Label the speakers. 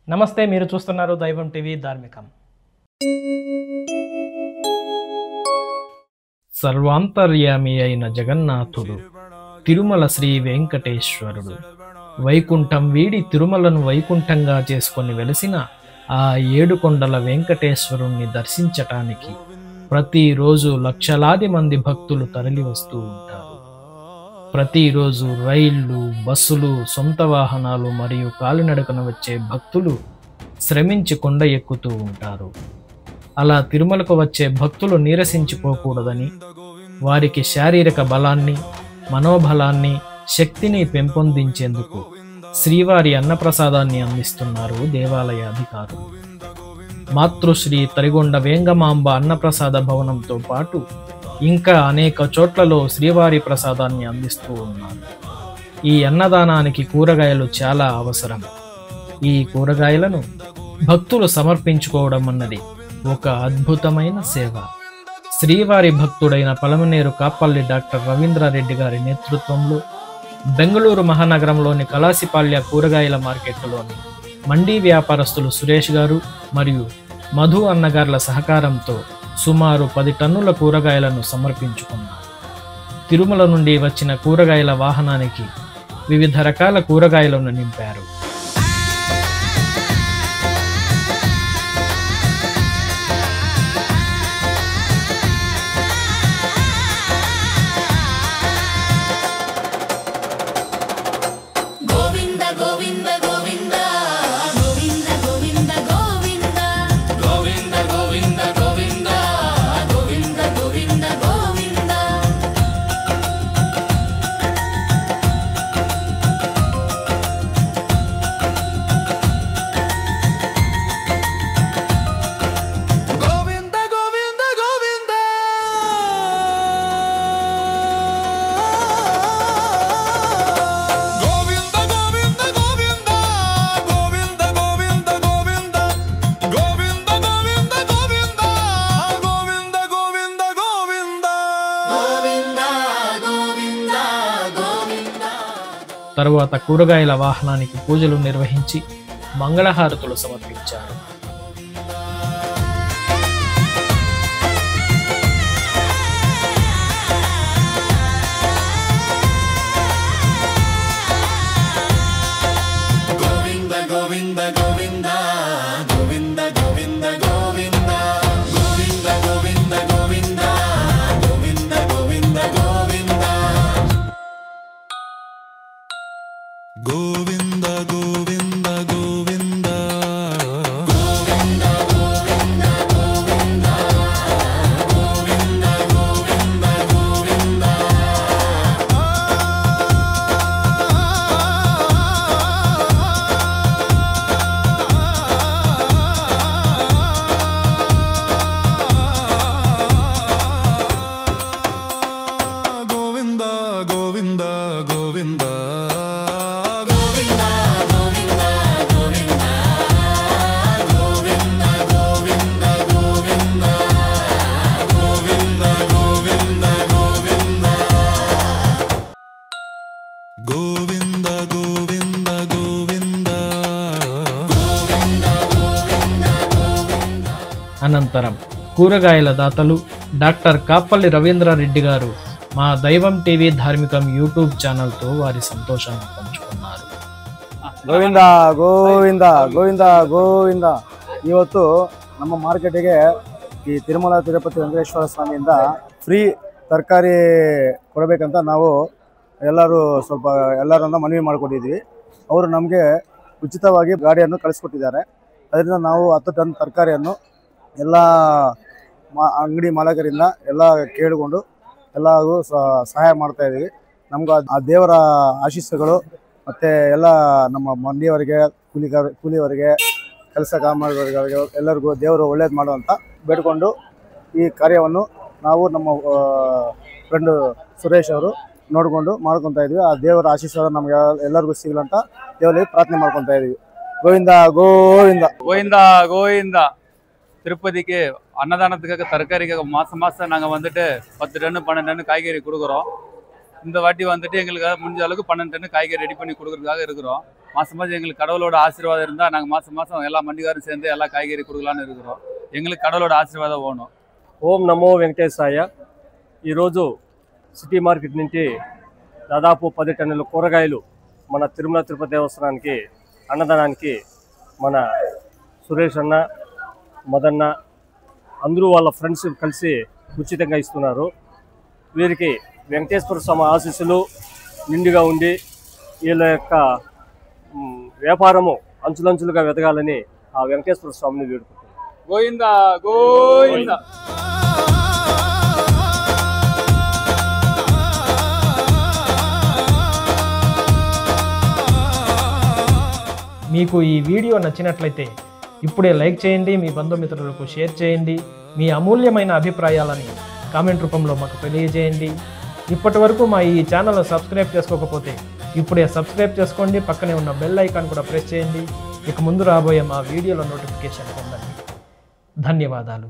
Speaker 1: నమస్తే, మీరు చూస్తున్నారు దైవం టీవీ ధార్మికం. సర్వాంతర్యామి అయిన జగన్నాథుడు తిరుమల శ్రీ వెంకటేశ్వరుడు వైకుంఠం వీడి తిరుమలను వైకుంఠంగా చేసుకొని వెలిసిన ఆ ఏడుకొండల వెంకటేశ్వరుణ్ణి దర్శించటానికి ప్రతిరోజు లక్షలాది మంది భక్తులు తరలి వస్తూ ఉంటారు. ప్రతిరోజు రైళ్లు, బస్సులు, సొంత వాహనాలు మరియు కాలినడకన వచ్చే భక్తులు శ్రమించి కొండ ఎక్కుతూ ఉంటారు. అలా తిరుమలకు వచ్చే భక్తులు నీరసించిపోకూడదని వారికి శారీరక బలాన్ని, మనోబలాన్ని, శక్తిని పెంపొందించేందుకు శ్రీవారి అన్నప్రసాదాన్ని అందిస్తున్నారు దేవాలయ అధికారులు. మాతృశ్రీ తరిగొండ వేంగమాంబ అన్నప్రసాద భవనంతో పాటు ఇంకా అనేక చోట్లలో శ్రీవారి ప్రసాదాన్ని అందిస్తూ ఉన్నారు. ఈ అన్నదానానికి కూరగాయలు చాలా అవసరం. ఈ కూరగాయలను భక్తులు సమర్పించుకోవడం అన్నది ఒక అద్భుతమైన సేవ. శ్రీవారి భక్తుడైన పలమనేరు కాపల్లి డాక్టర్ రవీంద్రారెడ్డి గారి నేతృత్వంలో బెంగళూరు మహానగరంలోని కలాసిపాళ్య కూరగాయల మార్కెట్లోని మండీ వ్యాపారస్తులు సురేష్ గారు మరియు మధు అన్నగార్ల సహకారంతో సుమారు 10 టన్నుల కూరగాయలను సమర్పించుకున్నారు. తిరుమల నుండి వచ్చిన కూరగాయల వాహనానికి వివిధ రకాల కూరగాయలను నింపారు. తరువాత కూరగాయల వాహనానికి పూజలు నిర్వహించి మంగళహారతులు సమర్పించారు. అనంతరం కూరగాయల దాతలు డాక్టర్ కాపల్లి రవీంద్రారెడ్డి గారు మా దైవం టీవీ ధార్మికం యూట్యూబ్ ఛానల్తో వారి సంతోషాన్ని పంచుకున్నారు.
Speaker 2: ಗೋವಿಂದ ಗೋವಿಂದ ಗೋವಿಂದ ಗೋವಿಂದ. ಇವತ್ತು ನಮ್ಮ ಮಾರ್ಕೆಟಿಗೆ ಈ ತಿರುಮಲ ತಿರುಪತಿ ವೆಂಕಟೇಶ್ವರ ಸ್ವಾಮಿಯಿಂದ ಫ್ರೀ ತರಕಾರಿ ಕೊಡಬೇಕಂತ ನಾವು ಎಲ್ಲರನ್ನ ಮನವಿ ಮಾಡಿಕೊಂಡಿದ್ವಿ. ಅವರು ನಮಗೆ ಉಚಿತವಾಗಿ ಗಾಡಿಯನ್ನು ಕಳಿಸ್ಕೊಟ್ಟಿದ್ದಾರೆ. ಅದರಿಂದ ನಾವು 10 ಟನ್ ತರಕಾರಿಯನ್ನು ಎಲ್ಲ ಅಂಗಡಿ ಮಾಲಕರಿಂದ ಎಲ್ಲ ಕೇಳಿಕೊಂಡು ಎಲ್ಲರಿಗೂ ಸಹಾಯ ಮಾಡ್ತಾ ಇದ್ದೀವಿ. ನಮ್ಗೆ ಆ ದೇವರ ಆಶೀಸ್ಸುಗಳು ಮತ್ತು ಎಲ್ಲ ನಮ್ಮ ಮಂದಿಯವರಿಗೆ, ಕೂಲಿಯವರಿಗೆ, ಕೆಲಸ ಕಾಮಗಾರಿಗಳಿಗೆ ಎಲ್ಲರಿಗೂ ದೇವರು ಒಳ್ಳೇದು ಮಾಡುವಂತ ಬೇಡಿಕೊಂಡು ಈ ಕಾರ್ಯವನ್ನು ನಾವು ನಮ್ಮ ಫ್ರೆಂಡ್ ಸುರೇಶ್ ಅವರು ನೋಡಿಕೊಂಡು ಮಾಡ್ಕೊತಾ ಇದ್ವಿ. ಆ ದೇವರ ಆಶೀಸ್ವಾದ ನಮಗೆ ಎಲ್ಲರಿಗೂ ಸಿಗಲಂತ ದೇವರಲ್ಲಿ ಪ್ರಾರ್ಥನೆ ಮಾಡ್ಕೊತಾ ಇದ್ವಿ. ಗೋವಿಂದ ಗೋವಿಂದ
Speaker 3: ಗೋವಿಂದ ಗೋವಿಂದ. திருப்பதிக்கு அன்னதானத்துக்காக தரக்காரிக்காக மாதம் நாங்கள் வந்துட்டு 10 டன் 12 டன் காய்கறி கொடுக்குறோம். இந்த வாட்டி வந்துட்டு எங்களுக்கு முடிஞ்ச அளவுக்கு 12 டன் காய்கறி ரெடி பண்ணி கொடுக்கறதுக்காக இருக்கிறோம். மாதம் மாதம் எங்களுக்கு கடவுளோட ஆசீர்வாதம் இருந்தால் நாங்கள் மாதம் மாதம் எல்லா மண்டிகாரும் சேர்ந்து எல்லா காய்கறி கொடுக்கலான்னு இருக்கிறோம். எங்களுக்கு கடவுளோட ఆశీర్వాదం వేணும்.
Speaker 4: ఓం నమో వెంకటేశాయ. ఈరోజు సిటీ మార్కెట్ నుంచి దాదాపు 10 టన్నుల కూరగాయలు మన తిరుమల తిరుపతి దేవస్థానానికి అన్నదానానికి మన సురేష్ అన్న, మదన్న అందరూ వాళ్ళ ఫ్రెండ్స్ కలిసి ఉచితంగా ఇస్తున్నారు. వీరికి వెంకటేశ్వర స్వామి ఆశీస్సులు నిండుగా ఉండి వీళ్ళ యొక్క వ్యాపారము అంచులంచులుగా వెదగాలని ఆ వెంకటేశ్వర స్వామిని వేడుకుంటున్నారు.
Speaker 3: గోవిందా గోవిందా.
Speaker 1: మీకు ఈ వీడియో నచ్చినట్లయితే ఇప్పుడే లైక్ చేయండి, మీ బంధుమిత్రులకు షేర్ చేయండి, మీ అమూల్యమైన అభిప్రాయాలని కామెంట్ రూపంలో మాకు తెలియజేయండి. ఇప్పటి వరకు మా ఈ ఛానల్ను సబ్స్క్రైబ్ చేసుకోకపోతే ఇప్పుడే సబ్స్క్రైబ్ చేసుకోండి. పక్కనే ఉన్న బెల్ ఐకాన్ కూడా ప్రెస్ చేయండి. ఇక ముందు రాబోయే మా వీడియోల నోటిఫికేషన్ పొందండి. ధన్యవాదాలు.